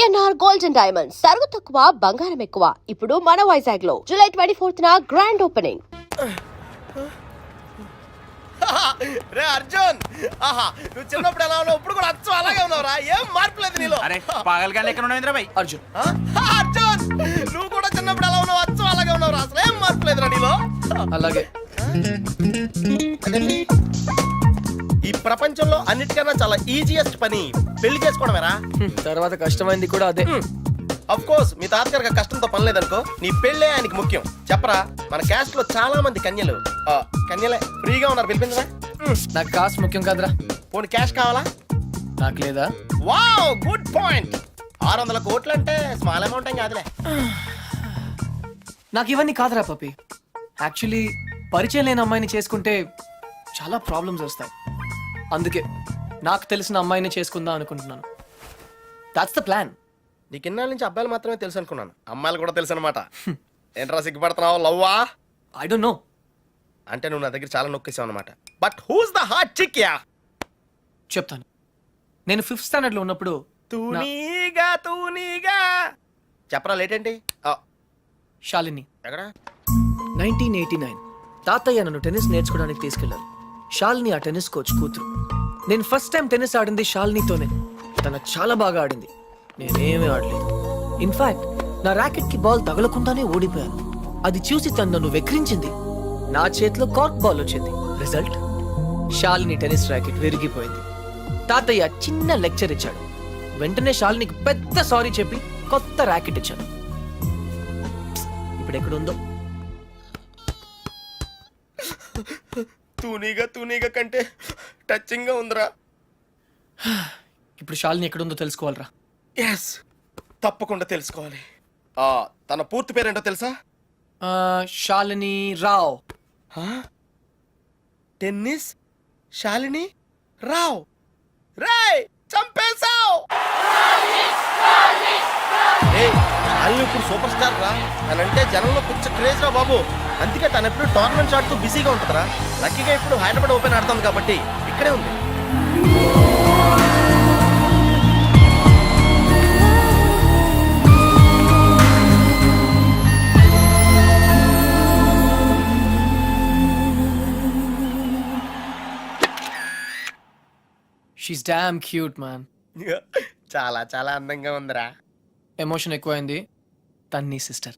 BNR gold and diamonds సరుకు తక్కువ బంగారం ఎక్కువ. ఇప్పుడు మన వైజాగ్ లో జూలై 24న గ్రాండ్ ఓపెనింగ్. రే అర్జున్, ఆహా నువ్వు చిన్నప్పుడు ఎలా ఉన్నావు ఇప్పుడు కూడా అచ్చం అలాగే ఉన్నావురా, ఏం మార్పు లేదు నీలో. అరే పాగల్ గాని ఎక్కడ ఉన్నావు ఇంద్రబాయ్? అర్జున్ అర్జున్ నువ్వు కూడా చిన్నప్పుడు ఎలా ఉన్నావు అచ్చం అలాగే ఉన్నావురా, అసలు ఏం మార్పు లేదురా నీలో. అలాగే ఈ ప్రపంచంలో అన్నిటికన్నా చాలా ఈజియెస్ట్ పని పెళ్లి చేసుకోవడమేరా. తర్వాత కష్టమైంది కూడా అదే. అఫ్ కోర్స్ మీ తాతగారికి కష్టంతో పని లేదనుకో, నీ పెళ్ళే ఆయనకి ముఖ్యం. చెప్పరా, మన క్యాస్ట్ లో చాలా మంది కన్యలే ఫ్రీగా ఉన్నారు, పిలిపించరా. నాకు కాస్ట్ ముఖ్యం కాదురా. పోనీ క్యాష్ కావాలా? నాకు లేదా? Wow good point. 600 కోట్లు అంటే స్మాల్ అమౌంట్ ఏం కాదులే. నాకు ఇవన్నీ కాదురా పప్పి. యాక్చువల్లీ పరిచయం లేని అమ్మాయిని చేసుకుంటే చాలా ప్రాబ్లమ్స్ వస్తాయి. అందుకే నాకు తెలిసిన అమ్మాయిని చేసుకుందాం అనుకుంటున్నాను. That's the plan. నీకు ఇన్నాళ్ళ నుంచి అబ్బాయిలు మాత్రమే తెలుసు అనుకున్నాను, అమ్మాయిలు కూడా తెలుసు అనమాట. ఏంట్రా సిగ్గుపడుతున్నావు, లవ్వా? I don't know. అంటే నువ్వు నా దగ్గర చాలా నొక్కేసావు అనమాట. But who's the hot chick yeah? చెప్తాను. నేను 5th స్టాండర్డ్ లో ఉన్నప్పుడు తూనీగా చెప్పరా, లేట్ ఏంటి? శాలిని ఎక్కడ? 1989 తాతయ్య నన్ను టెన్నిస్ నేర్చుకోవడానికి తీసుకెళ్లారు. శాలిని ఆ టెన్నిస్ కోచ్ కూతురు. నేను ఫస్ట్ టైం టెన్నిస్ ఆడింది శాలినితోనే. తన చాలా బాగా ఆడింది, నేనేమీ ఆడలేదు. ఇన్ఫాక్ట్ నా ర్యాకెట్ కి బాల్ తగలకుండానే ఓడిపోయాను. అది చూసి తను నన్ను వెక్రించింది. నా చేతిలో కార్క్ బాల్ వచ్చింది. రిజల్ట్, శాలిని టెన్నిస్ ర్యాకెట్ విరిగిపోయింది. తాతయ్య చిన్న లెక్చర్ ఇచ్చాడు. వెంటనే శాలినికి పెద్ద సారీ చెప్పి కొత్త ర్యాకెట్ ఇచ్చాను. ఇప్పుడు ఎక్కడుందో. తూనీగా కంటే టచింగ్ గా ఉందిరా. ఇప్పుడు శాలిని ఎక్కడుందో తెలుసుకోవాలరా. ఎస్, తప్పకుండా తెలుసుకోవాలి. తన పూర్తి పేరేంటో తెలుసా? శాలిని రావ్. టెన్నిస్ శాలిని రావ్. రేయ్ చంపేశావ్. శాలిని ఇప్పుడు సూపర్ స్టార్ రా. తనంటే జనంలో పిచ్చ క్రేజ్ రా బాబు. అందుకే తను ఎప్పుడు టోర్నమెంట్స్ ఆడుతూ బిజీగా ఉంటుందిరా. లక్కీగా ఇప్పుడు హైదరాబాద్ ఓపెన్ ఆడుతుంది కాబట్టి ఇక్కడే ఉంది. She's damn cute, man. చాలా చాలా అందంగా ఉందిరా. ఎమోషన్ ఎక్కువైంది. తన్ని సిస్టర్.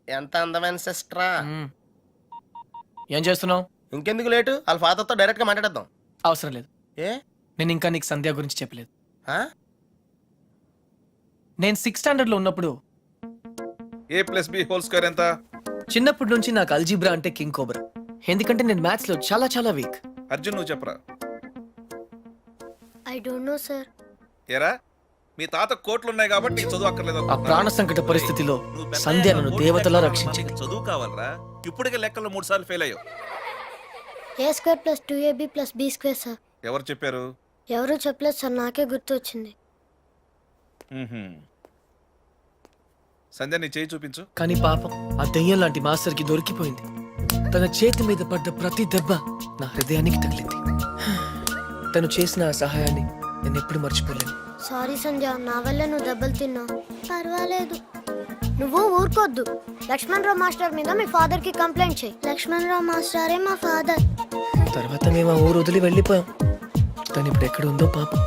ఎంత అందమైన సిస్టరా. ఏం చేస్తున్నావు? ఇంకెందుకు లేటు, వాళ్ళ ఫాదర్తో డైరెక్ట్ గా మాట్లాడేద్దాం. అవసరం లేదు. ఏ? నేను ఇంకా నీకు సంధ్య గురించి చెప్పలేదు. ఆ? నేను 6th స్టాండర్డ్ లో ఉన్నప్పుడు a+b² ఎంత? చిన్నప్పటి నుంచి నాకు అల్జీబ్రా అంటే కింగ్ కోబ్రా. ఎందుకంటే నేను మ్యాథ్స్ లో చాలా చాలా వీక్. అర్జున్ నువ్వు చెప్పరా. I don't no sir. ఏరా మీ తాత కోట్లు ఉన్నాయి కాబట్టి నీకు చదువు అక్కర్లేదు. ఆ ప్రాణ సంకట పరిస్థితిలో సంధ్య నన్ను దేవతలా రక్షించింది. చదువు కావాలరా, ఇప్పటికే లెక్కలు 3 సార్లు ఫెయిల్ అయ్యావు. a² + 2ab + b² sir. ఎవరు చెప్పారు? ఎవరు చెప్పలేదు సార్, నాకే గుర్తొచ్చింది. సంధ్య నీ చేయి చూపించు. కానీ పాపం ఆ దెయ్యం లాంటి మాస్టర్ కి దొరికిపోయింది. తన చేతి మీద పడ్డ ప్రతి దెబ్బ నా హృదయానికి తగిలింది. తను చేసిన ఆ సహాయాన్ని నేను ఎప్పుడు మర్చిపోలేను. సారీ సంధ్య, నా వల్ల నువ్వు దెబ్బలు తిన్నావు. పర్వాలేదు, నువ్వు ఊరుకోద్దు. లక్ష్మణరావు మాస్టర్ మీద మీ ఫాదర్ కి కంప్లైంట్ చేయి. లక్ష్మణరావు మాస్టరే మా ఫాదర్. తర్వాత మేము ఆ ఊరు వదిలి వెళ్ళిపోయాం. తను ఇప్పుడు ఎక్కడ ఉందో పాపం.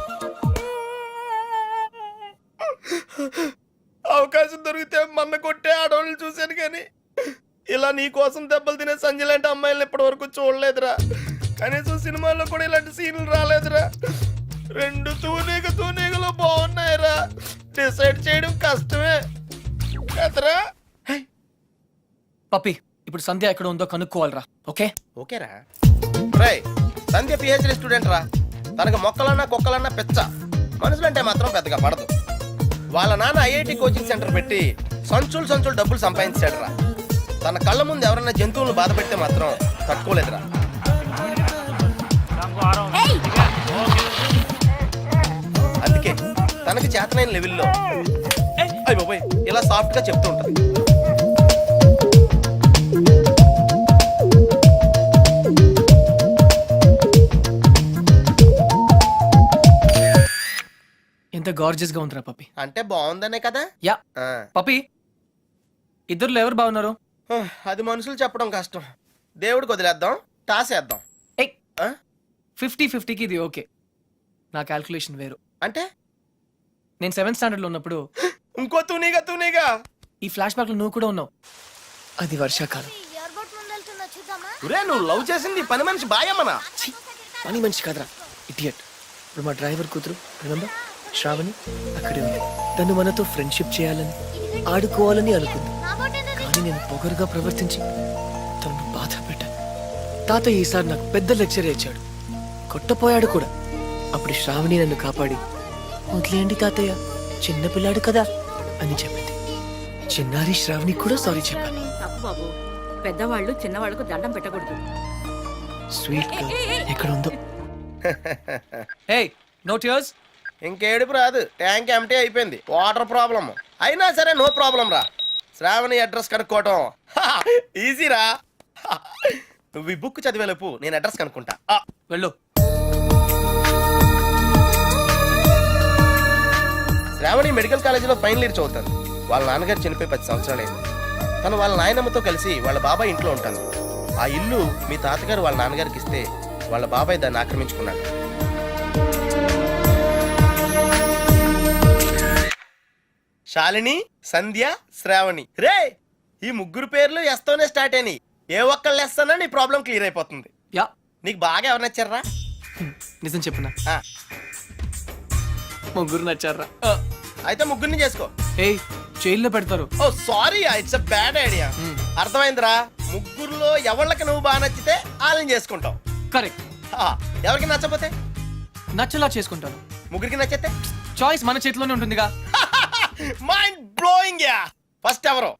అవకాశం దొరికితే మన్న కొట్టే ఆడవాళ్ళు చూశాను, కానీ ఇలా నీ కోసం దెబ్బలు తినే సంజయ్ లాంటి అమ్మాయిలను ఇప్పటి వరకు చూడలేదురా. కనీసం సినిమాల్లో కూడా ఇలాంటి సీన్లు రాలేదురా. 2 తూనీగలు బాగున్నాయిరా. డిసైడ్ చేయడం కష్టమే కదరా. పప్పి, ఇప్పుడు సంధ్య ఎక్కడ ఉందో కనుక్కోవాలరా. ఓకేరా. రేయ్, సంధ్య పిహెచ్డి స్టూడెంట్ రా. తనకు మొక్కలన్నా కుక్కలన్నా పిచ్చ. మనుషులంటే మాత్రం పెద్దగా పడదు. వాళ్ళ నాన్న ఐఐటి కోచింగ్ సెంటర్ పెట్టి సంచులు డబ్బులు సంపాదించాడు రా. తన కళ్ళ ముందు ఎవరైనా జంతువులను బాధ పెడితే మాత్రం తట్టుకోలేదురా. అందుకే తనకి చేతనైన లెవెల్లో ఇలా సాఫ్ట్ గా చెప్తూ ఉంటుంది. ఎంత ఎంత గార్జియస్ గా ఉందిరా పప్పి. అంటే బాగుందనే కదా. యా ఆ. పప్పి, ఇద్దరులో ఎవరు బాగున్నారు? అది మనుషులు చెప్పడం కష్టం. దేవుడికి వదిలేద్దాం, టాసేద్దాం. ఏయ్, ఆ? 50-50కి ఇది ఓకే. నా క్యాల్కులేషన్ వేరు. అంటే నేను 7th స్టాండర్డ్ లో ఉన్నప్పుడు ఇంకో తూనీగా ఈ ఫ్లాష్ బ్యాక్ లో నువ్వు కూడా ఉన్నావు. అది వర్షాకాలం. ఎయిర్పోర్ట్ ముందు వెళ్తున్నా చూద్దామా? ఒరే నువ్వు లవ్ చేసింది పని మనిషి బాయమ్మనా? ఛీ, పని మనిషి కాదురా, ఇడియట్. ఇప్పుడు మా డ్రైవర్ కూతురు రిమెంబర్ శ్రావణి అక్కడే ఉంది. తను మనతో ఫ్రెండ్షిప్ చేయాలని ఆడుకోవాలని అనుకుంది. నా బోట్ ఏంటది? కానీ నేను పొగరుగా ప్రవర్తించి తనను బాధ పెట్టాను. తాత ఈసారి నాకు పెద్ద లెక్చర్ ఇచ్చాడు, కొట్టపోయాడు కూడా. అప్పుడు శ్రావణి నన్ను కాపాడి వదిలేయండి తాతయ్య, చిన్నపిల్లాడు కదా అని చెప్పింది. చిన్నారి శ్రావణి కూడా సారీ చెప్పాను. తప్పు బాబు, పెద్దవాళ్ళు చిన్నవాళ్ళకు దండం పెట్టకూడదు. స్వీట్ గా ఎక్కడ ఉందో. Hey no tears. ఇంకేడుపు రాదు, ట్యాంక్ ఎంటీ అయిపోయింది. వాటర్ ప్రాబ్లం అయినా సరే నో ప్రాబ్లం రా. శ్రావణి అడ్రస్ కనుక్కోవటం ఈజీరా. నువ్వు ఈ బుక్ చదివేలోపు నేను అడ్రస్ కనుక్కుంటా. వెళ్ళు. శ్రావణి మెడికల్ కాలేజీలో ఫైనల్ ఇయర్ చదువుతాను. వాళ్ళ నాన్నగారు చనిపోయి 10 సంవత్సరాలైంది. తను వాళ్ళ నాయనమ్మతో కలిసి వాళ్ళ బాబాయ్ ఇంట్లో ఉంటాను. ఆ ఇల్లు మీ తాతగారు వాళ్ళ నాన్నగారికి ఇస్తే వాళ్ళ బాబాయ్ దాన్ని ఆక్రమించుకున్నాడు. శాలిని, సంధ్య, శ్రావణి. రే ఈ ముగ్గురు పేర్లు ఎస్తోనే స్టార్ట్ అయినాయి. ఏ ఒక్కళ్ళు ఎస్తానో నీ ప్రాబ్లం క్లియర్ అయిపోతుంది. యా, నీకు బాగా ఎవరు నచ్చారా? నిజం చెప్పునా, ఆ, ముగ్గురు నచ్చారా? అయితే ముగ్గురిని చేసుకో. ఏయ్, జైల్లో పెడతారు. Oh sorry, it's a bad idea. అర్థమైందిరా. ముగ్గురులో ఎవళ్ళకి నువ్వు బాగా నచ్చితే వాళ్ళని చేసుకుంటావు. కరెక్ట్. ఎవరికి నచ్చపోతే నచ్చలా చేసుకుంటాను. ముగ్గురికి నచ్చితే చాయిస్ మన చేతిలోనే ఉంటుందిగా. Mind blowing yeah. ఫస్ట్ ఎవరు?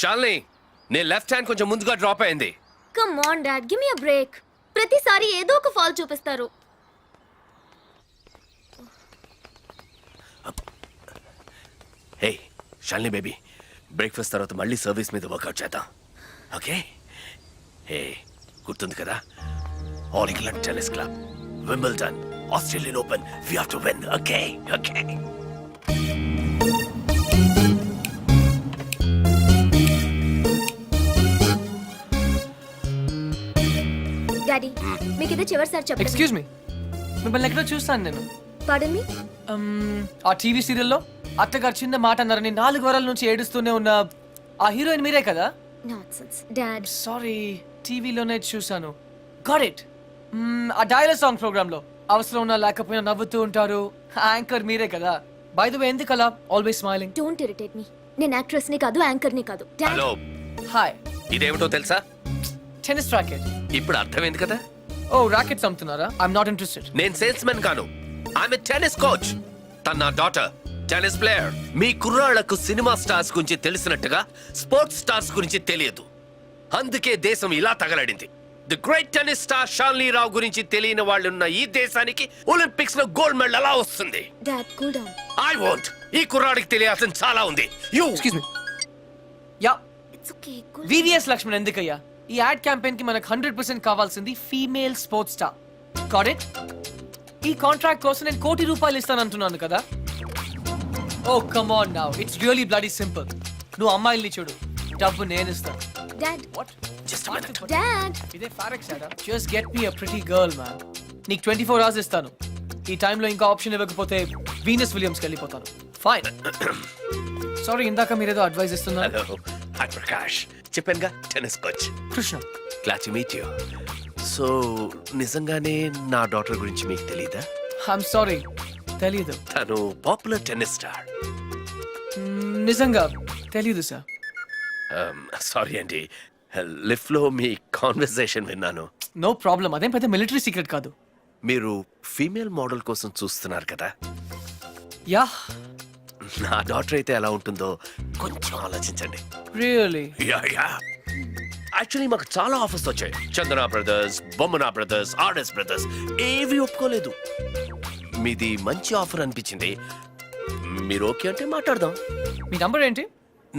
షాల్ని, నీ లెఫ్ట్ హ్యాండ్ కొంచెం ముందుగా డ్రాప్ అయింది. Come on dad, give me a break. ప్రతిసారి ఏదో ఒక ఫాల్ చూపిస్తారు. హే షాల్ని బేబీ, బ్రేక్ఫాస్ట్ తర్వాత మళ్ళీ సర్వీస్ మీద వర్కౌట్ చేద్దాం, ఓకే? హే, గుర్తుంది కదా, All England tennis club, Wimbledon, Australian open, we have to win, okay? Okay. Daddy, మీకు ఇది చివరిసారి చెప్పండి. ఎక్స్క్యూజ్ మీ, మిమ్మల్ని ఎక్కడో చూస్తాను నేను. పాడన్ మీ. ఆ టీవీ సీరియల్లో అత్తగారు చిన్న మాట అన్నారని 4 వారాల నుంచి ఏడుస్తూనే ఉన్న ఆ హీరోయిన్ మీరే కదా? Nonsense dad. సారీ, టీవీలోనే చూసాను. Got it. ఆ డైలాగ్ సాంగ్ ప్రోగ్రామ్ లో అవసరం ఉన్నా లేకపోయినా నవ్వుతూ ఉంటారు. యాంకర్ మీరే కదా? బై ద వే, ఎందుకు అలా always smiling? Don't irritate me. నేను యాక్ట్రెస్ ని కాదు, యాంకర్ ని కాదు. Dad, hello, hi. ఇదేమిటో తెలుసా? Tennis racket. ఇప్పుడు అర్థమైంది కదా. ఓ, రాకెట్స్ అమ్ముతున్నారా? I'm not interested. నేను సేల్స్ మెన్ కాను, ఐఎమ్ ఎ టెన్నిస్ కోచ్. తన నా డాటర్ టెన్నిస్ ప్లేయర్. మీ కుర్రాళ్లకు సినిమా స్టార్స్ గురించి తెలిసినట్టుగా స్పోర్ట్స్ స్టార్స్ గురించి తెలియదు. అందుకే దేశం ఇలా తగలడింది. The great tennis star Shalini Rao గురించి తెలియని వాళ్ళు ఉన్న ఈ దేశానికి ఒలింపిక్స్ లో గోల్డ్ మెడల్ ఎలా వస్తుంది? Dad cool down. I want. ఈ కుర్రాడికి తెలియాల్సిన చాలా ఉంది. You excuse me. Yeah, it's okay. Cool. VVS Laxman ఎందుకయ్యా? ఈ యాడ్ క్యాంపెయిన్ కి మనకు 100% కావాల్సింది female sports star. Got it? ఈ కాంట్రాక్ట్ కోసం నేను ₹1 కోటి ఇస్తానంటున్నాను కదా. Oh come on now, it's really bloody simple. నువ్వు అమ్మాయిల్ని చూడు, డబ్బు నేను ఇస్తాను. Dad, what? Just minute. Dad. ఇదే ఫారెక్స్ యాడా? Just get me a pretty girl man. నీకు 24 hours ఇస్తాను. ఈ టైంలో ఇంకా ఆప్షన్ ఇవ్వకపోతే వీనస్ విలియమ్స్కి వెళ్ళిపోతాను. ఫైన్. సారీ, ఇందాక మీరేదో అడ్వైస్ ఇస్తున్నారు. Hello, hi Prakash. చెప్పానుగా, tennis coach. Krishna. Glad to meet you. So నిజంగానే నా డాటర్ గురించి మీకు తెలీదా? ఐఎమ్ సారీ, తెలీదు. తను పాపులర్ టెన్నిస్ స్టార్. నిజంగా తెలీదు సార్. సారీ అండి, లిఫ్ట్ లో మీ కాన్వర్సేషన్ విన్నాను. నో ప్రాబ్లం, అదేం పెద్ద మిలిటరీ సీక్రెట్ కాదు. మీరు ఫీమేల్ మోడల్ కోసం చూస్తున్నారు కదా. యా, నా డాటర్ అయితే ఎలా ఉంటుందో కొంచెం ఆలోచించండి. రియల్లీ? Yeah yeah. యాక్చువల్లీ మాకు చాలా ఆఫర్స్ వచ్చాయి. చందన బ్రదర్స్, బొమ్మనా బ్రదర్స్, ఆర్ఎస్ బ్రదర్స్, ఏవి ఒప్పుకోలేదు. మీది మంచి ఆఫర్ అనిపించింది. మీరు ఓకే అంటే మాట్లాడదాం. మీ నంబర్ ఏంటి?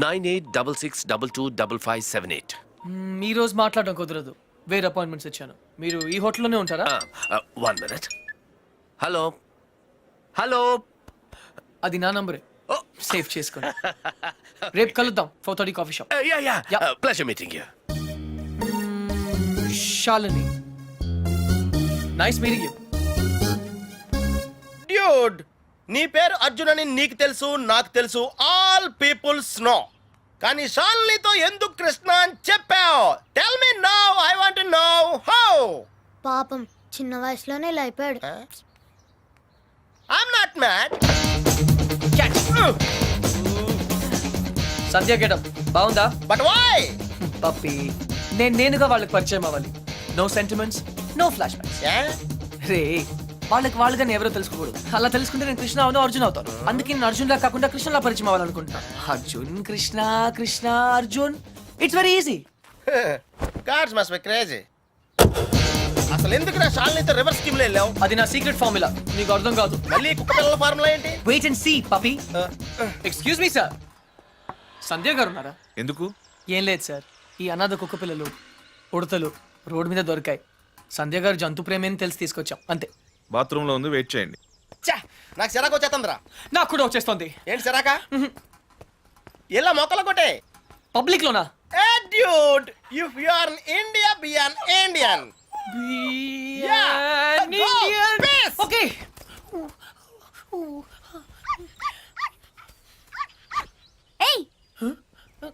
9866225578. ఈ రోజు మాట్లాడడం కుదరదు, వేరే అపాయింట్మెంట్స్ ఇచ్చాను. మీరు ఈ హోటల్లోనే ఉంటారా? 1 minute. Hello hello. అది నా నంబరే, సేవ్ చేసుకోండి. రేపు కలుద్దాం 4:30 coffee shop. Yeah. Pleasure meeting you. Shalini, nice meeting you. Dude, నీ పేరు అర్జున్ అని నీకు తెలుసు, నాకు తెలుసు, ఆల్ పీపుల్స్ నో. కానీ షాలినితో ఎందుకు కృష్ణ అని చెప్పావు? Tell me now, I want to know how. పాపం చిన్న వయసులోనే ఇలా అయిపోయాడు. I'm not mad. Sandhya getup బాగుందా? But why? పప్పి, నేనుగా వాళ్ళకి పరిచయం అవ్వాలి. No sentiments, no flashbacks. రే, వాళ్ళకి నేను ఎవరో తెలుసుకోకూడదు. అలా తెలుసుకుంటే నేను కృష్ణ అవును, అర్జున్ అవుతాను. అందుకే నేను అర్జున్ లా కాకుండా కృష్ణలా పరిచయం అవ్వాలనుకుంటున్నా. Arjun Krishna, Krishna Arjun, it's very easy. Cards must be crazy. అసలు ఎందుకు నా షాలినితో రివర్స్ స్కీమ్ లో వెళ్ళావు? అది నా సీక్రెట్ ఫార్ములా, నీకు అర్థం కాదు. మళ్ళీ కుక్క పిల్లల ఫార్ములా ఏంటి? Wait and see Puppy. Excuse me sir, Sandhya గారు ఉన్నారా? ఎందుకు? ఏం లేదు సార్, ఈ అనాథ కుక్క పిల్లలు ఉడతలు రోడ్డు మీద దొరికాయి. సంధ్య గారు జంతు ప్రేమని తెలిసి తీసుకొచ్చాం, అంతే. బాత్రూమ్ లో ఉంది, వెయిట్ చేయండి. ఛా, నాకు సిరాకు వచ్చేస్తుందిరా. నాకు కూడా వచ్చేస్తుంది. ఏంటి సిరాక? ఇలా మొక్కలు కొట్టే. పబ్లిక్ లోనా? Hey dude, if you are in India, be an Indian. Yeah, go, peace. Okay. ఏయ్,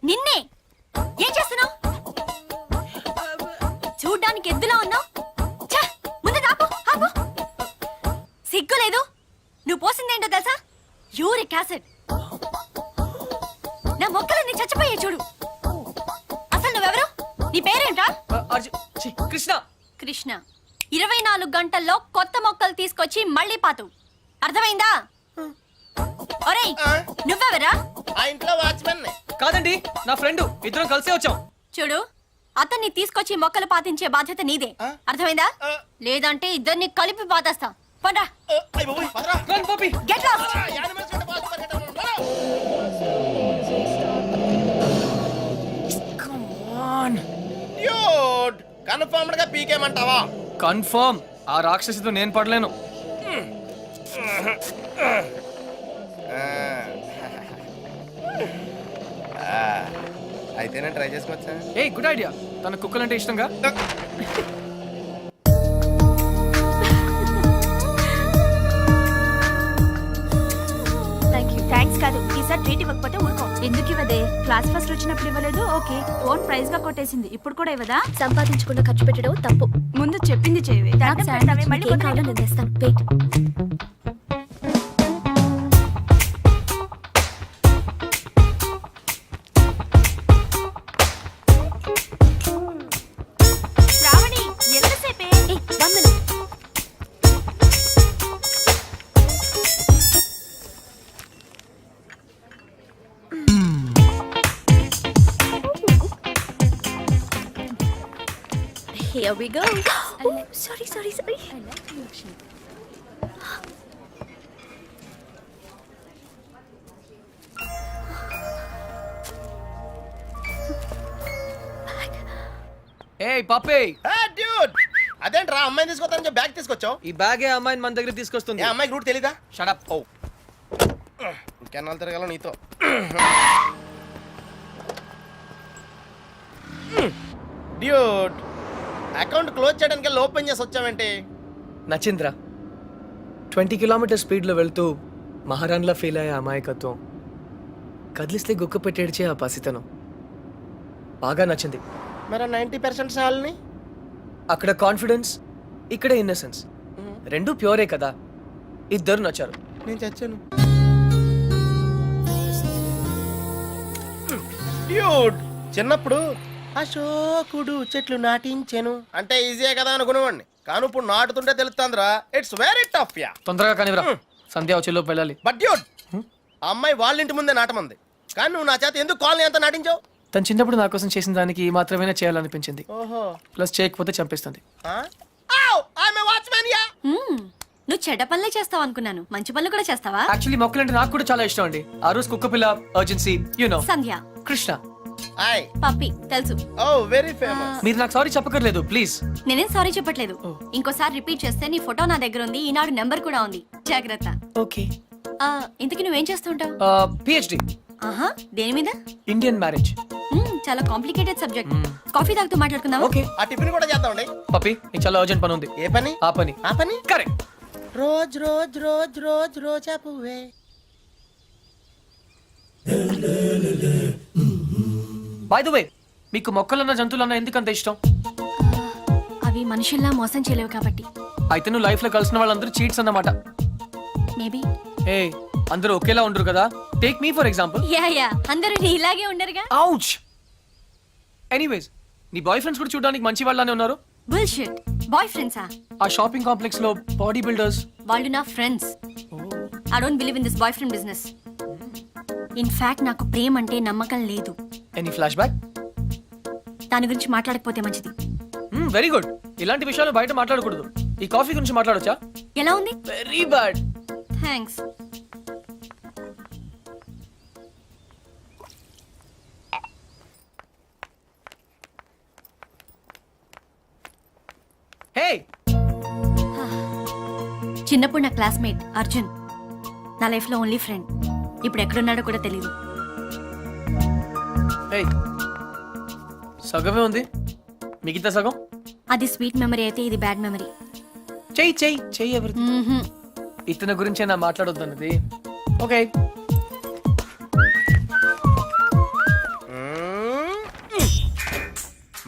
నిన్నే ఏం చేస్తున్నావు? చూడ్డానికి ఎద్దులా ఉన్నావు. ముందు ఆపు, ఆపు. సిగ్గు లేదు. నువ్వు పోసిందేంటో తెలుసా? Uric acid. నా మొక్కలన్నీ చచ్చిపోయే చూడు. అసలు నువ్వెవరు? నీ పేరేంటా? కృష్ణ. కృష్ణ. 24 గంటల్లో కొత్త మొక్కలు తీసుకొచ్చి మళ్ళీ పాతు. అర్థమైందా? ఒరేయ్, నువ్వెవరా? ఆ ఇంట్లో వాచ్మెన్. కాదండి, నా ఫ్రెండ్, ఇద్దరం కలిసే వచ్చాం. చూడు, అతన్ని తీసుకొచ్చి మొక్కలు పాతించే బాధ్యత నీదే. అర్థమైందా? లేదంటే ఇద్దరిని కలిపి పాతేస్తా. పండ్రా. Run Puppy. Get lost. Come on. Dude, confirmed గా పీకేమంటావా? కన్ఫర్మ్. ఆ రాక్షసితో నేను పడలేను. అయితే నేను ట్రై చేసుకోవచ్చా? A good idea. తన కుక్కలంటే ఇష్టంగా. థ్యాంక్స్ కాదు, ఈసారి ట్రీట్ ఇవ్వకపోతే ఊరుకో. ఎందుకు ఇవ్వదే? క్లాస్ ఫస్ట్ వచ్చినప్పుడు ఇవ్వలేదు. ఓకే, ఫోన్ ప్రైజ్ గా కొట్టేసింది, ఇప్పుడు కూడా ఇవ్వదా? సంపాదించకుండా ఖర్చు పెట్టడం తప్పు. ముందు చెప్పింది చేయవే. మళ్ళీ ఏం కావాలో నేను తెస్తాను. వెయిట్. శ్రావణి, ఎంతసేపే? 1 minute. Here we go. Oh, sorry. ఏ పప్పి, డ్యూడ్, అదేంట్రా అమ్మాయిని తీసుకొస్తానని చెప్పి బ్యాగ్ తీసుకొచ్చావు? ఈ బ్యాగే అమ్మాయిని మన దగ్గర తీసుకొస్తుంది. ఏ అమ్మాయికి రూట్ తెలీదా? Shut up. ఓ, ఇంకెన్నాళ్ళు తిరగాల నీతో. డ్యూడ్, అకౌంట్ క్లోజ్ చేయడానికి ఓపెన్ చేసి వచ్చావేంటి? నచింద్ర 20 కిలోమీటర్ స్పీడ్లో వెళ్తూ మహారాణ్లా ఫీల్ అయ్యే అమాయకత్వం, కదిలిస్తే గుక్క పెట్టేడ్చే ఆ పసితనం బాగా నచ్చింది. మరి 90% సాల్ని? అక్కడ కాన్ఫిడెన్స్, ఇక్కడ ఇన్నసెన్స్, రెండు ప్యూరే కదా. ఇద్దరు నచ్చారు. నేను చచ్చాను. డ్యూడ్, చిన్నప్పుడు అశోకుడు చెట్లు నాటించెను అంటే ఈజీయే కదా అనుకునేవాడిని. కానీ ఇప్పుడు నాటుతుంటే తెలుస్తుందిరా, ఇట్స్ వెరీ టఫ్. యా, తొందరగా కానివ్వరా, సంధ్య వచ్చేలోపు వెళ్ళాలి. బట్ డ్యూడ్, ఆ అమ్మాయి వాళ్ళ ఇంటి ముందే నాటమంది, కానీ నువ్వు నా చేత ఎందుకు కాలనీ అంతా నాటించావు? తను చిన్నప్పుడు నా కోసం చేసిన దానికి మాత్రమే చేయాలనిపించింది. ఓహో, ప్లస్ చేయకపోతే చంపేస్తుంది. నువ్వు చెడ్డ పనులే చేస్తావు అనుకున్నాను. మంచి పనులు కూడా చేస్తావా? యాక్చువల్లీ మొక్కలంటే నాకు కూడా చాలా ఇష్టం అండి. ఆ రోజు కుక్క పిల్ల, urgency, you know. Sandhya, Krishna. Hi. Puppy తెలుసు. Oh very famous. మీరు నాకు సారీ చెప్పకర్లేదు ప్లీజ్. నేనేం సారీ చెప్పట్లేదు. ఓ. ఇంకోసారి రిపీట్ చేస్తే నీ ఫోటో నా దగ్గర ఉంది, ఈనాడు నెంబర్ కూడా ఉంది, జాగ్రత్త. ఓకే. ఇంతకీ నువ్వేం చేస్తుంటావు? పిహెచ్డి ఆహా, దేని మీద? Indian marriage. చాలా కాంప్లికేటెడ్ సబ్జెక్ట్. కాఫీ తాగుతూ మాట్లాడుకుందాం. ఓకే ఆ టిఫిన్ కూడా చేద్దామండి. పప్పి నీకు చాలా అర్జెంట్ పని ఉంది. ఏ పని? ఆ పని. ఆ పని correct. Rose rose rose rose రోజా పువ్వే. బై ద వే, మీకు మొక్కలన్న జంతువులన్న ఎందుకంత ఇష్టం? అవి మనుషుల్లా మోసం చేయలేవు కాబట్టి. అయితే నువ్వు లైఫ్ లో కలిసిన వాళ్ళందరూ చీట్స్ అన్నమాట. మేబీ. ఏ అందరూ ఒకేలా ఉండరు కదా. Take me for example. Yeah అందరూ నీలాగే ఉండరుగా. ఔచ్. ఎనీవేస్, నీ బాయ్ ఫ్రెండ్స్ కూడా చూడడానికి మంచి వాళ్ళనే ఉన్నారు. బుల్షిట్. బాయ్ ఫ్రెండ్సా? ఆ షాపింగ్ కాంప్లెక్స్ లో బాడీ బిల్డర్స్. వాళ్ళు నా friends. I don't believe in this boy friend business. In fact నాకు ప్రేమ అంటే నమ్మకం లేదు. Any flash back? దాని గురించి మాట్లాడకపోతే మంచిది. Very good. ఇలాంటి విషయాలు బయట మాట్లాడకూడదు. ఈ కాఫీ గురించి మాట్లాడొచ్చా? ఎలా ఉంది? Very bad. థ్యాంక్స్. హే, చిన్నప్పుడు నా క్లాస్మేట్ అర్జున్, నా లైఫ్ లో ఓన్లీ ఫ్రెండ్. ఇప్పుడు ఎక్కడున్నాడో కూడా తెలియదు. హే, సగమే ఉంది, మిగతా సగం అది స్వీట్ మెమరీ అయితే ఇది బ్యాడ్ మెమరీ. చెయ్యి చెయ్యి చెయ్యి ఎవరిది. ఇతని గురించే నా మాట్లాడొద్దన్నది. ఓకే.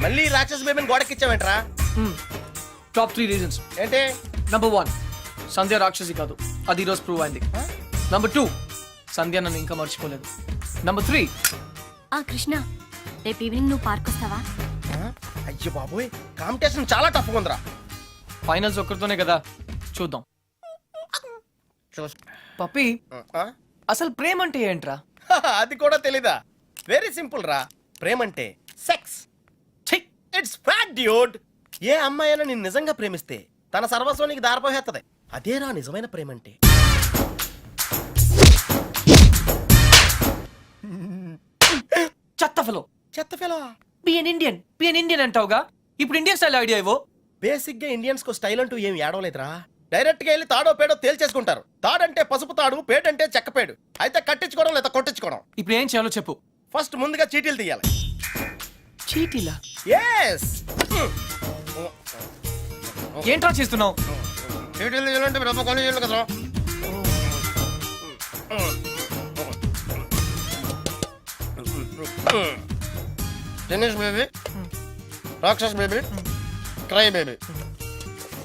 మళ్ళీ రాక్షస్ బేబీని గోడకిచ్చావేంట్రా? Top 3 reasons. ఏంటి? నంబర్ 1, సంధ్య రాక్షసి కాదు, అది ఈరోజు ప్రూవ్ అయింది. నంబర్ 2, సంధ్య నన్ను ఇంకా మర్చిపోలేదు. నంబర్ 3, కృష్ణ, రేపు ఈవినింగ్ నువ్వు పార్క్ వస్తావా? అయ్యో బాబోయ్, కాంపిటీషన్ చాలా టఫ్గా ఉందిరా. ఫైనల్స్ ఒక్కరితోనే కదా, చూద్దాం. పప్పి, అసలు ప్రేమ అంటే ఏంట్రా? అది కూడా తెలీదా? వెరీ సింపుల్ రా. ప్రేమంటే సెక్స్. It's fact dude. ఏ అమ్మాయి అయినా నిన్ను నిజంగా ప్రేమిస్తే తన సర్వస్వానికి దారిపోహేత్తది. అదేరా నిజమైన ప్రేమంటే. చెత్త ఫెలో. చెత్త ఫెలో. బిఎన్ ఇండియన్ అంటావుగా, ఇప్పుడు ఇండియన్ స్టైల్ ఐడియా ఇవ్వు. బేసిక్ గా ఇండియన్స్ కు స్టైల్ అంటూ ఏం ఏడవలేదురా. డైరెక్ట్ గా వెళ్ళి తాడో పేడో తేల్చేసుకుంటారు. తాడంటే పసుపు తాడు, పేడంటే చెక్కపేడు. అయితే కట్టించుకోవడం లేదా కొట్టించుకోవడం. ఇప్పుడు ఏం చేయాలో చెప్పు. ఫస్ట్ ముందుగా చీటీలు తీయాలి. చీటీలా? ఎస్. ఏంట్రా చేస్తున్నావు? చీటీలు తీయాలంటే బ్రహ్మ కొని చేయాలి కదా. టెన్నిస్ బేబీ, రాక్షస్ బేబీ, క్రై బేబీ.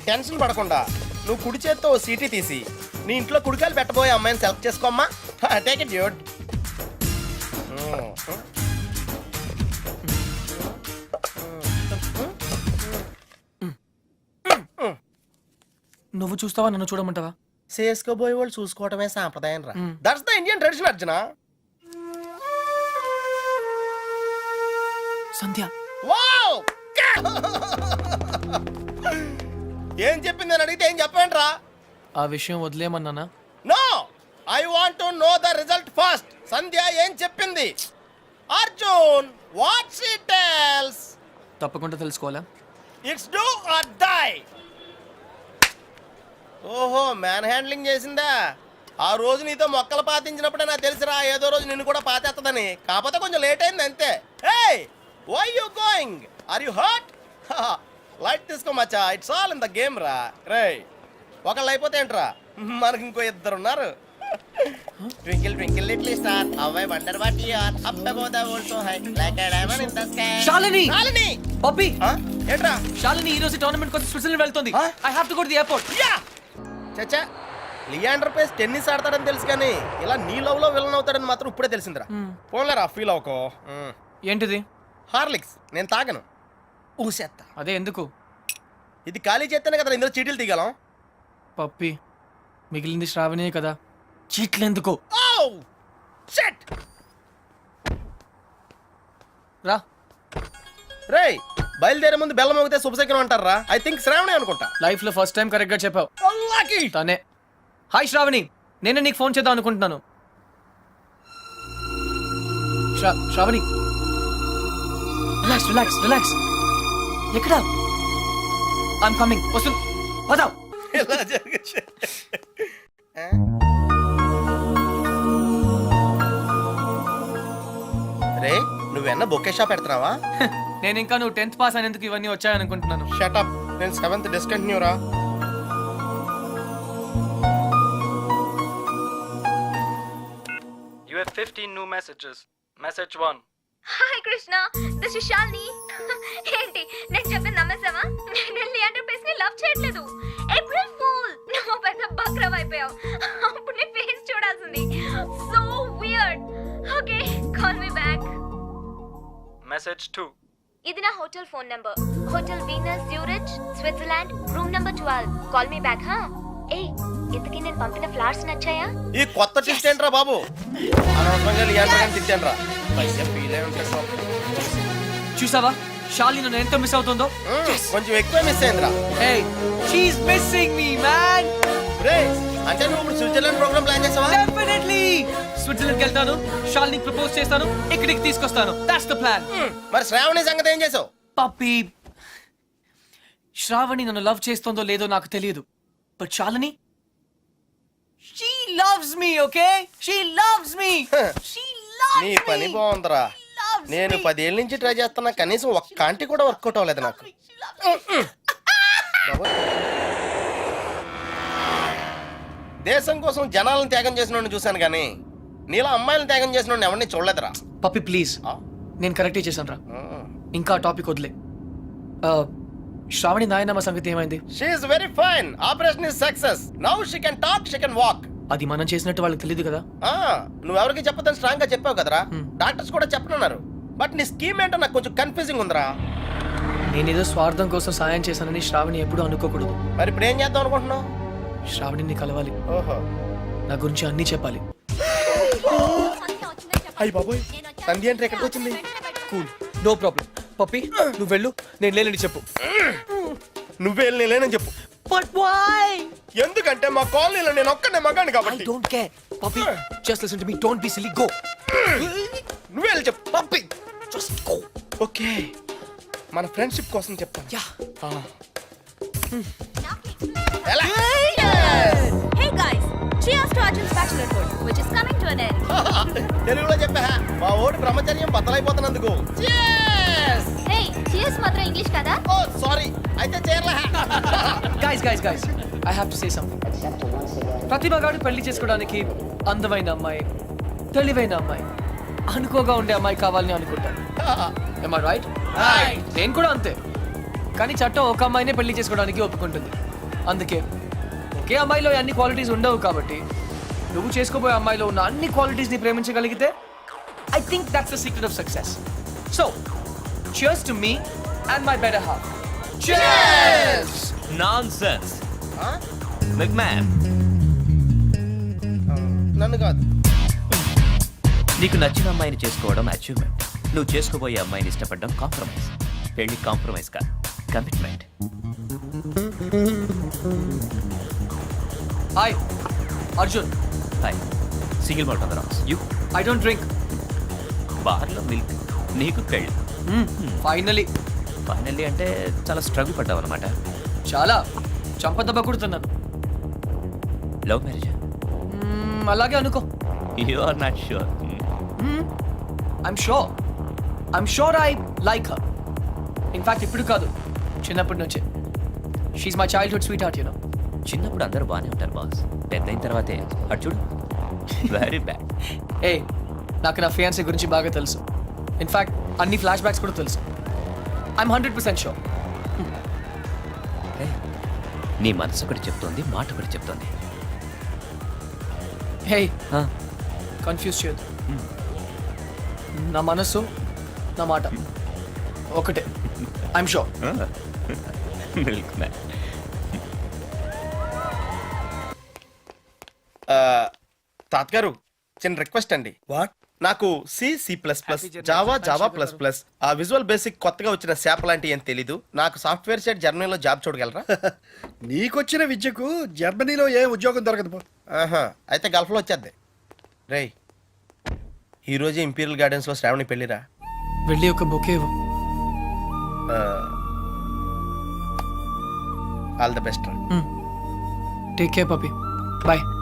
టెన్షన్ పడకుండా నువ్వు కుడి చేత్తో ఓ సీటీ తీసి నీ ఇంట్లో కుడికాయలు పెట్టబోయే అమ్మాయిని సెలెక్ట్ చేసుకోమ్మా. Take it dude. నువ్వు చూస్తావా, నన్ను చూడమంటావా? చేసుకోబోయే వాళ్ళు చూసుకోవటమే సాంప్రదాయం రా. That's the Indian tradition Arjuna. Sandhya. Wow! ఏం చెప్పింది అని అడిగితే ఏం చెప్పండి రా. ఆ విషయం వదిలేమన్నానా? No, I want to know the result first. Sandhya ఏం చెప్పింది? Arjun, what she tells? తప్పకుండా తెలుసుకోవాలా? It's do or die. ఓహో, మ్యాన్ హ్యాండ్లింగ్ చేసిందా? ఆ రోజు నీతో మొక్కలు పాతించినప్పుడే నాకు తెలిసిరా ఏదో రోజు నిన్ను కూడా పాతేస్తుందని. కాకపోతే కొంచెం లేట్ అయింది అంతే. Hey, why you going? Are you hurt? Light తీసుకో మచ్చా, it's all in the game రా. రే, ఒకళ్ళు అయిపోతే ఏంట్రా, మనకి ఇంకో ఇద్దరు ఉన్నారు. Twinkle twinkle little star, how I wonder what you are, up above the world so high, like a diamond in the sky. Shalini! Shalini! Puppy, ఏంట్రా? శాలిని ఈ రోజు టోర్నమెంట్ కోసం స్విట్జర్లాండ్ వెళ్తుంది. I have to go to the airport. Yeah! చచ్చా, Leander face tennis ఆడతాడని తెలుసు కానీ ఇలా నీ లవ్ లో విలన్ అవుతాడని మాత్రం ఇప్పుడే తెలిసిందిరా. పోన్లేరా, ఫీల్ అవుకో. ఏంటిది? హార్లిక్స్. నేను తాగను, ఊసేత్తా. అదే ఎందుకు? ఇది ఖాళీ చేస్తేనే కదా ఇందులో చీటీలు తీగలం. పప్పి, మిగిలింది శ్రావణే కదా, చీట్లు ఎందుకు? షిట్! రా. రేయ్, బయలుదేరే ముందు బెల్లం మోగితే శుభశకనం అంటారా? ఐ థింక్ శ్రావణి అనుకుంటా. లైఫ్ లో ఫస్ట్ టైం కరెక్ట్ గా చెప్పావు. Lucky! తనే. హాయ్ శ్రావణి, నేను నీకు ఫోన్ చేద్దాం అనుకుంటున్నాను. Shravani relax relax relax. ఎక్కడ? I'm coming. వస్తుంది పద. ఇలా జరగచ్చు. రే నువ్వెన్న బొకే షాప్ పెడుతున్నావా? నేను ఇంకా నువ్వు 10th పాస్ అయినందుకు ఇవన్నీ వచ్చాయనుకుంటున్నాను. షటప్, నేను 7th డిస్కంటిన్యూ రా. You have 15 new messages. Message 1. Hi Krishna, this is Shalini. ఏంటి నేను చెప్పింది నమ్మేసావా? నేను లియాండర్ పేస్ ని లవ్ చేయట్లేదు. April fool. నువ్వు పెద్ద బక్రం అయిపోయావు. అప్పుడు నీ ఫేస్ చూడాల్సింది. So weird. Okay, call me back. Message 2. ఇది నా hotel phone number. Hotel Venus Zurich, Switzerland, room number 12. Call me back. హా ఏ ఇంతకీ నేను పంపిన ఫ్లవర్స్ నచ్చాయా? ఈ కొత్త ట్విస్ట్ ఏంట్రా బాబు? అనవసరంగా లియాండర్ గారిని తిట్టానురా. పైసా ఫీల్ అయి ఉంటాడు పాపం. చూసావా శాలిని నన్ను ఎంత మిస్ అవుతుందో? కొంచెం ఎక్కువ మిస్ అయిందిరా. Hey, she's missing me, man. రే అంటే నువ్వు ఇప్పుడు స్విట్జర్లాండ్ ప్రోగ్రామ్ ప్లాన్ చేసావా? Definitely. స్విట్జర్లాండ్కి వెళ్తాను, శాలిని ప్రపోజ్ చేస్తాను, ఇక్కడికి తీసుకొస్తాను. That's the plan. మరి శ్రావణి సంగతి ఏం చేసావు? పప్పి, శ్రావణి నన్ను లవ్ చేస్తుందో లేదో నాకు తెలియదు. But Shalini, she loves me, okay? She loves me. She loves నీ me. పని బాగుందిరా. Loves నేను me. 10 ఏళ్ళ నుంచి ట్రై చేస్తున్నా, కనీసం ఒక్క కాంటి కూడా వర్కౌట్ అవ్వలేదు నాకు. దేశం కోసం జనాలను త్యాగం చేసిన చూశాను కానీ నీలా అమ్మాయిలను త్యాగం చేసిన ఎవరిని చూడలేదురా. పప్పి ప్లీజ్, నేను కరెక్టే చేశాను రా. ఇంకా టాపిక్ వదిలే. శ్రావణి నాయనమ్మ సంగతి ఏమైంది? She is very fine. Operation is success. Now she can talk, she can walk. అది మనం చేసినట్టు వాళ్ళకి తెలియదు కదా. నువ్వెవరికి చెప్పదని స్ట్రాంగ్ గా చెప్పావు కదరా. డాక్టర్స్ కూడా చెప్పనున్నారు. బట్ నీ స్కీమ్ ఏంటో నాకు కొంచెం కన్ఫ్యూజింగ్ ఉందిరా. నేనేదో స్వార్థం కోసం సాయం చేశానని శ్రావణి ఎప్పుడూ అనుకోకూడదు. మరి ఇప్పుడు ఏం చేద్దాం అనుకుంటున్నావు? శ్రావణిని కలవాలి, ఓహో, నా గురించి అన్నీ చెప్పాలి. అయ్యి బాబోయ్, సంధ్య అంటే ఎక్కడికి వచ్చింది? Cool, no problem. పప్పి నువ్వు వెళ్ళు, నేను లేనని చెప్పు. నువ్వే లేనని చెప్పు. But why? ఎందుకంటే మా కాలనీలో నేను ఒక్కనే మగాను ఐ కాబట్టి. Don't care. Pappi just listen to me, don't be silly, go. నువ్వే వెళ్ళి చెప్పు. Pappi just go. ఓకే, మన ఫ్రెండ్షిప్ కోసం చెప్తాను. యా. ఎలా? Hey guys, cheers to Arjun's bachelorhood, which is coming to an end. తెలుగులో చెప్పా, మా ఓడి బ్రహ్మచర్యం బద్దలైపోతున్నందుకు. Hey, cheers మాత్రం ఇంగ్లీష్ కదా? ఓ సారీ, అయితే చేరలే. Guys I have to say something. Pratibha గారు పెళ్లి చేసుకోవడానికి అందమైన అమ్మాయి, తెలివైన అమ్మాయి, అనుకోగా ఉండే అమ్మాయి కావాలని అనుకుంటాను. Am I right? నేను కూడా అంతే. కానీ చట్టం ఒక అమ్మాయినే పెళ్లి చేసుకోవడానికి ఒప్పుకుంటుంది. అందుకే ఒకే అమ్మాయిలో అన్ని క్వాలిటీస్ ఉండవు కాబట్టి నువ్వు చేసుకోబోయే అమ్మాయిలో ఉన్న అన్ని క్వాలిటీస్ ని ప్రేమించగలిగితే I think that's the secret of success. So cheers to me and my better half. Cheers! Nonsense big man. నన్ను కాదు. నీకు నచ్చిన అమ్మాయిని చేసుకోవడం అచీవ్మెంట్. నువ్వు చేసుకోబోయే అమ్మాయిని ఇష్టపడడం కాంప్రమైజ్. పెళ్లి కాంప్రమైజ్ కాదు, commitment. Hi Arjun. Hi, single malt on the rocks. You I don't drink. బార్లో మిల్క్, నీకు పెళ్ళి. ఫైనలీ ఫైనల్లీ అంటే చాలా స్ట్రగుల్ పడ్డావు అనమాట. చాలా చంపదెబ్బ కొడుతున్నాను. Love marriage? అలాగే అనుకో. You are not sure. I'm sure I like her. In fact, ఇప్పుడు కాదు, చిన్నప్పటి నుంచే. She's my childhood sweetheart, you know. చిన్నప్పుడు అందరూ బాగానే ఉంటారు బాస్, పెద్ద అయిన తర్వాతే అటు చూడు, వెరీ బ్యాడ్. ఏ నాకు నా ఫియాన్సీ గురించి బాగా తెలుసు. ఇన్ఫాక్ట్ అన్ని ఫ్లాష్ బ్యాక్స్ కూడా తెలుసు. I'm 100% sure. నీ మనసు ఒకటి చెప్తోంది, మాట ఒకటి చెప్తోంది. హే, కన్ఫ్యూజ్ చేయొద్దు. నా మనసు, నా మాట ఒకటే. I'm sure. Milk man. తాతగారు, చిన్న రిక్వెస్ట్ అండి. వాట్? నాకు C++, జావా++, ఆ విజువల్ బేసిక్ కొత్తగా వచ్చిన శాప్ లాంటి ఏం తెలీదు. నాకు సాఫ్ట్వేర్ సైడ్ జర్మనీలో జాబ్ చూడగలరా? నీకొచ్చిన విద్యకు జర్మనీలో ఏ ఉద్యోగం దొరకదు పో. ఆహా, అయితే గల్ఫ్లో వచ్చేద్ది. రేయ్, ఈ రోజు ఇంపీరియల్ గార్డెన్స్ లో శ్రావణి పెళ్లిరా. వెళ్ళి ఒక బొకే ఇవ్వు. ఆల్ ద బెస్ట్ రా. టేక్ కేర్ పప్పి. బాయ్.